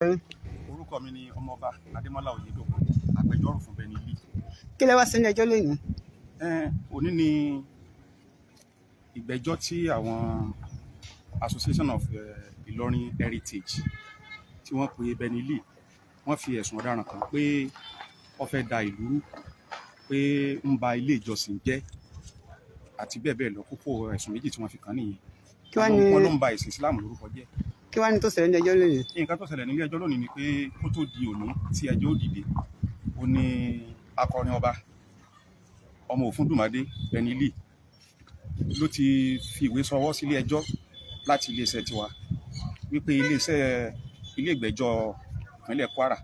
Orúkọ mi ni Ọmọọba Adémọ́lá Oyèdòkun, agbẹjọ́rò fún Benny Lee. Kí lẹ wá sí ilé ẹjọ́ lónìí? Òní ni ìgbẹ́jọ́ tí àwọn Association of Ìlọrin Heritage tí wọ́n pe Benny Lee, wọ́n fi ẹ̀sùn ọ̀daràn kan pé ó fẹ́ da ìlú rú, pé ń ba ilé ìjọsìn jẹ́ àti bẹ́ẹ̀ bẹ́ẹ̀ lọ. Kókó ẹ̀sùn méjì tí wọ́n fi kàn nìyẹn. Wọ́n ló ń ba ẹ̀sìn Islam lórúkọ jẹ́. Kí wá ní tó ṣẹlẹ̀ nílé ẹjọ́ lónìí? Nǹkan tó ṣẹlẹ̀ nílé ẹjọ́ lónìí ni pé kó tó di òní tí ẹjọ́ ó dìde, ó ní akọrin ọba ọmọ Òfúndùmádé Benny Lee ló ti fi ìwé sọwọ́ sílé ẹjọ́ láti iléeṣẹ́ tiwa wípé ilé ìgbẹ́jọ́ ìpínlẹ̀ Kwara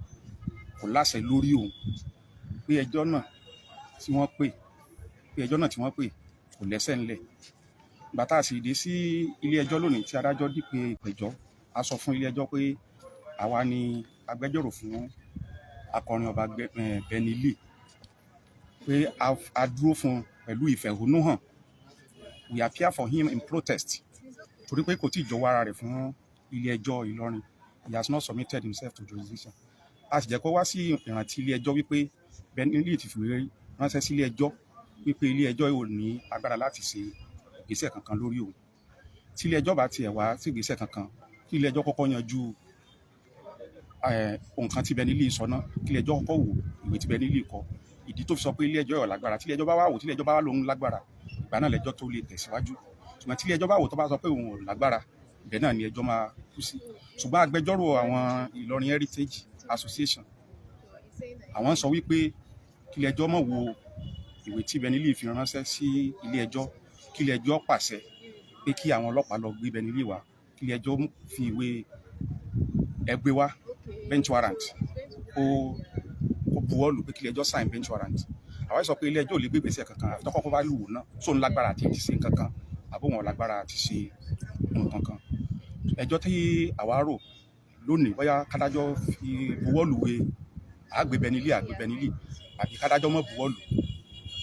kò láṣẹ lórí òun, pé ẹjọ́ náà tí wọ́n pè kò lẹ́sẹ̀ ńlẹ̀. Ìgbà tá a sì dé sí ilé ẹjọ́ lónìí tí adájọ́ dípè ìpẹ̀jọ́, a sọ fún ilé ẹjọ́ pé àwa ni agbẹjọ́rò fún akọrin ọba Benny Lee, pé a dúró fún pẹ̀lú ìfẹ̀hónúhàn. We appear for him in protest, torí pé kò tí ì jọ̀wọ́ ara rẹ̀ fún ilé ẹjọ́ Ìlọrin. He has not submitted himself to jurisdiction. A sì jẹ́ kó wá sí ìrántí ilé ẹjọ́ wípé Benny Lee ti fìwé ránṣẹ́ sí ilé ẹjọ́ wípé ilé ẹjọ́ ò ní agbára láti ṣe ìgbésẹ̀ kankan lórí òun. Tí ilé ẹjọ́ bá tiẹ̀ wá sí ìgbésẹ̀ kankan, kí ilé ẹjọ́ kọ́kọ́ yanjú nǹkan tí Benny Lee sọ náà, kí ilé ẹjọ́ kọ́kọ́ wò ìwé tí Benny Lee kọ, ìdí tó fi sọ pé ilé ẹjọ́ ò lágbára. Tí ilé ẹjọ́ bá wá wò, tí ilé ẹjọ́ bá wá lóhun lágbára, ìgbà náà lẹ́jọ́ tó lè tẹ̀síwájú. Ṣùgbọ́n tí ilé ẹjọ́ bá wò tó bá sọ pé òun ò lágbára, ibẹ̀ náà ni ẹjọ́ máa kú sí. Ṣùgbọ́n agbẹjọ́rò àwọn Ìlọrin Heritage Association, àwọn sọ wípé kí ilé ẹjọ́ má wo ìwé tí Benny Lee fi ránṣẹ́ sí ilé ẹjọ́, kí ilé ẹjọ́ pàṣẹ pé kí àwọn ọlọ́pàá lọ gbé Benny Lee wá, kí ilé ẹjọ́ fi ìwé ẹgbẹ́ wá, bench warrant, ó buwọ́lù pé kí ilé ẹjọ́ sign bench warrant. Àwa sọ pé ilé ẹjọ́ ò lè gbé ìgbésẹ̀ kankan àfi tó kọ́kọ́ bá lù wò náà, tó ń lágbára àti ṣe nǹkan kan àbó wọn lágbára àti ṣe nǹkan kan. Ẹjọ́ tí àwa rò lónìí, bóyá kádájọ́ fi buwọ́lù wé àgbé Benny Lee àbí kádájọ́ mọ́ buwọ́lù.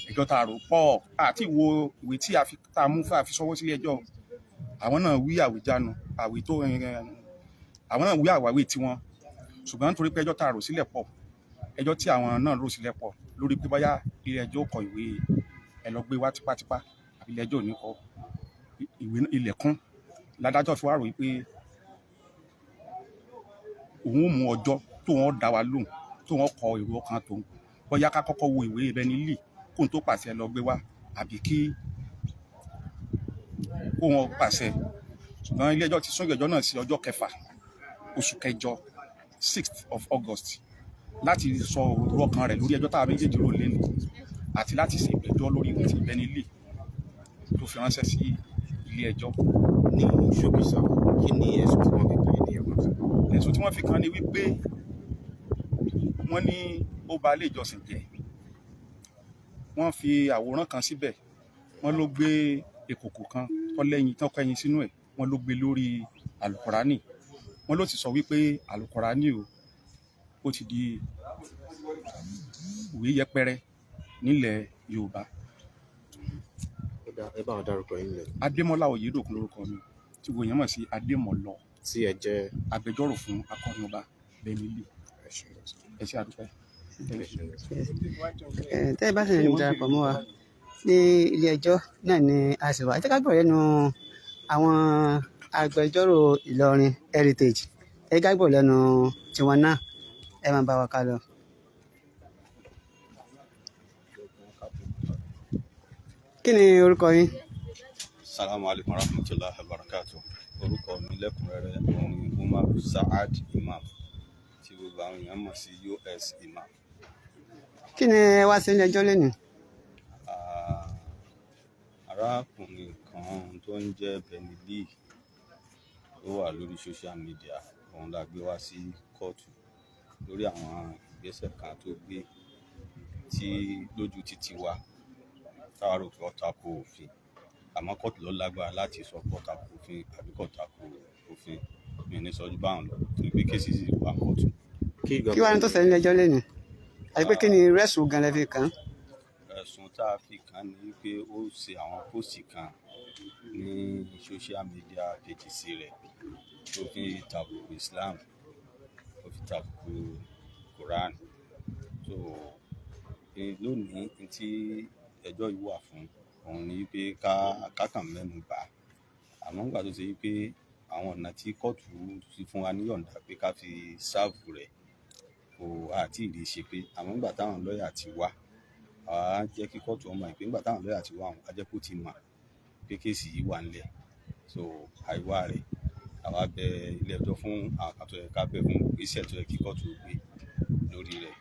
Ẹjọ́ tá a rò pọ̀ àti wo ìwé tí tá a mú fún àfisọwọ́ sílé ẹjọ́. Àwọn náà wí àwíjànù àwọn náà wí àwáwí tiwọn. Ṣùgbọ́n nítorí pé ẹjọ́ tá a rò sílẹ̀ pọ̀, ẹjọ́ tí àwọn náà rò sílẹ̀ pọ̀ lórí pé bóyá ilé ẹjọ́ kọ ìwé ẹ lọ gbé wá tipátipá àbí ilé ẹjọ́ ò ní kọ ìwé ilẹ̀kùn, ládájọ́ fi wá rò wípé òun ò mú ọjọ́ tó wọ́n dá wa lóhùn, tó wọ́n kọ èrò ọkàn tó ń bóyá ká kọ́kọ́ wo ìwé Benny Lee kóun tó pàṣẹ lọ gbé wá àbí kí kó wọn pàṣẹ. Ṣùgbọ́n ilé ẹjọ́ ti sún ìgbẹ́jọ́ náà sí ọjọ́ 6 oṣù kẹjọ 6th of August láti sọ èrò ọkàn rẹ̀ lórí ẹjọ́ tá a méjèèjì rò lẹ́nu àti láti ṣe ìgbẹ́jọ́ lórí ìwé tí Benny Lee tó fi ránṣẹ́ sí ilé ẹjọ́. Ní ṣókísà, kí ni ẹ̀sùn tí wọ́n fi kàn ní ẹ̀wọ̀n? Ẹ̀sùn tí wọ́n fi kàn ní wípé wọ́n ní ó ba ilé ìjọsìn jẹ́. Wọ́n fi àwòrán kan síbẹ̀, wọ́n ló gbé ìkòkò kan tó kẹ́yìn sínú ẹ̀, wọ́n ló gbé lórí àlùkùránì. Wọ́n ló ti sọ wípé àlùkùránì ó ti di ìwé yẹpẹrẹ nílẹ̀ Yorùbá. Ẹ bá wọn dárúkọ yín lẹ. Adémọ́lá Oyèdòkun lórúkọ mi, tí gbogbo èèyàn mọ̀ sí Adémọ́lọ, Tí ẹ jẹ́ agbẹjọ́rò fún akọrin ọba Benny Lee. Ẹ ṣé àdúpẹ́. Tẹ́ ẹ bá sì ń darapọ̀ mọ́ wa ní ilé ẹjọ́ náà ni a sì wà. Ẹ jẹ́ ká gbọ́ lẹ́nu àwọn agbẹjọ́rò Ìlọrin Heritage. Ẹ jẹ́ ká gbọ́ lẹ́nu tiwọn náà. Ẹ máa bá wa ká lọ. Kí ni orúkọ yín? Assalamu alaikum warahmatullahi wabarakatuh. Orúkọ mi lẹ́kùnrẹ́rẹ́ òun ni Umar Saad Imam, tí gbogbo àwọn èèyàn mọ̀ sí US Imam. Kí ni ẹ wá sí ilé ẹjọ́ lónìí? Arákùnrin kan tó ń jẹ́ Benny Lee tó wà lórí social media, òun la gbé wá sí kóòtù lórí àwọn ìgbésẹ̀ kan tó gbé tí lójú títí wa táwa rò pé ó tako òfin, àmọ́ kóòtù ló lágbára láti sọ pé ó tako òfin àbí kò tako òfin. Mi ò ní sọ ju báwọn lọ torí pé kéèsì sì wà kóòtù. Kí wá ní tó ṣẹlẹ̀ nílé ẹjọ́ lónìí? Àti pé kí ni rẹ́sùn gan lẹ fi kàn án? Ẹ̀sùn tá a fi kàn án ni wípé ó ṣe àwọn póòsì kan ní social media pages rẹ̀ tó fi tàbùkù Islam, ó tàbùkù Quran. So lónìí tí ẹjọ́ yìí wà fún òun ni wípé ká kàn mẹ́nu bà á, àmọ́ nígbà tó ṣe wípé àwọn ọ̀nà tí kóòtù ti fún wa níyọ̀ǹda pé ká fi sáàbù rẹ̀ kò àti ìrí ṣe pé àmọ́ nígbà táwọn lọ́ọ̀yà ti wá àá jẹ́ kí kóòtù ọmọ ìpín nígbà táwọn lọ́ọ̀yà ti wá àwọn ajẹ́kù ti mọ̀ pé kéèsì yìí wà nílẹ̀. So àìwá rẹ̀ àwa bẹ ilé ẹjọ́ fún àwọn kan tó yẹ ká bẹ̀ fún ìgbésẹ̀ tó yẹ kí kóòtù gbé lórí rẹ̀.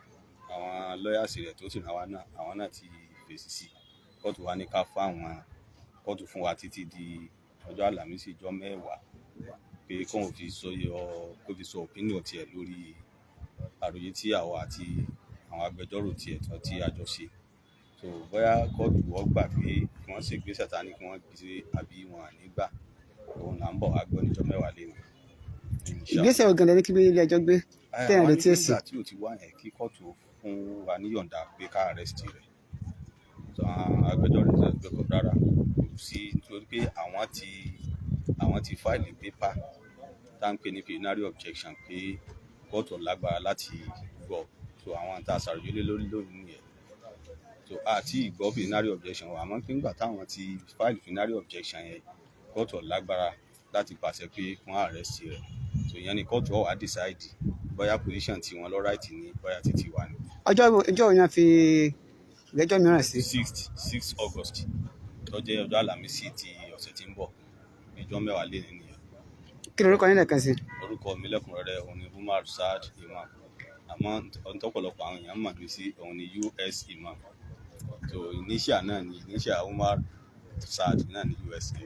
Àwọn lọ́ọ̀yàsì rẹ̀ tó sì rán wa náà àwọn náà ti fèsì sí. Kóòtù wa ní ká fún àwọn kóòtù fún wa títí di ọjọ́ àlàmísì ọjọ́ 10 pé kóun fi sọ opinion tiẹ̀ lórí àròyé tí àwa àti àwọn agbẹjọ́rò tiẹ̀ tán tí a jọ ṣe. So bóyá kóòtù wọ́n gbà pé kí wọ́n ṣe ìgbésẹ̀ ta ní kí wọ́n gbé àbí wọn à ní gbà òun là ń bọ̀ wá gbọ́ níjọ́ 10 lẹ́nu. ìgbésẹ̀ wo gan-an ní kí ilé ẹjọ́ gbé tẹ́yìn retí èsì. nígbà tí ò ti wá yẹn kí kóòtù fún wa níyọ̀ǹda pé ká arrest rẹ̀. So àwọn agbẹjọ́rò rẹ̀ sọ pé kò rárá kò sí nítorí pé àwọn ti fáìlì pépà tá ń pè ní preliminary objection pé kóòtù lágbára láti gbọ́. So àwọn tá a ṣàròyé lé lórí nìyẹn. So àti ìgbọ́ preliminary objection wa àmọ́ pé nígbà táwọn ti fáìlì preliminary objection yẹn kóòtù lágbára láti pàṣẹ pé wọ́n arrest rẹ̀. So ìyẹn ni kóòtù ó wá decide bóyá position tí wọ́n lọ right ní bóyá títí wà ní. ọjọ́ wo ni wọ́n fi ìgbẹ́jọ́ mìíràn sí. 6 August tó jẹ́ ọjọ́ àlàmísì ti ọ̀sẹ̀ tí ń bọ̀ ọjọ́ 10 lé nìyẹn. kí lorúkọ yín lẹ́ẹ̀kan sí. orúkọ mi lẹ́kùnrẹ́rẹ́ òun ni Umar Saad Imam àmọ́ ọ̀tọ́pọ̀lọpọ̀ àwọn èèyàn mọ̀ mí sí òun ni US Imam. So initial náà ni Umar Saad náà ní USA.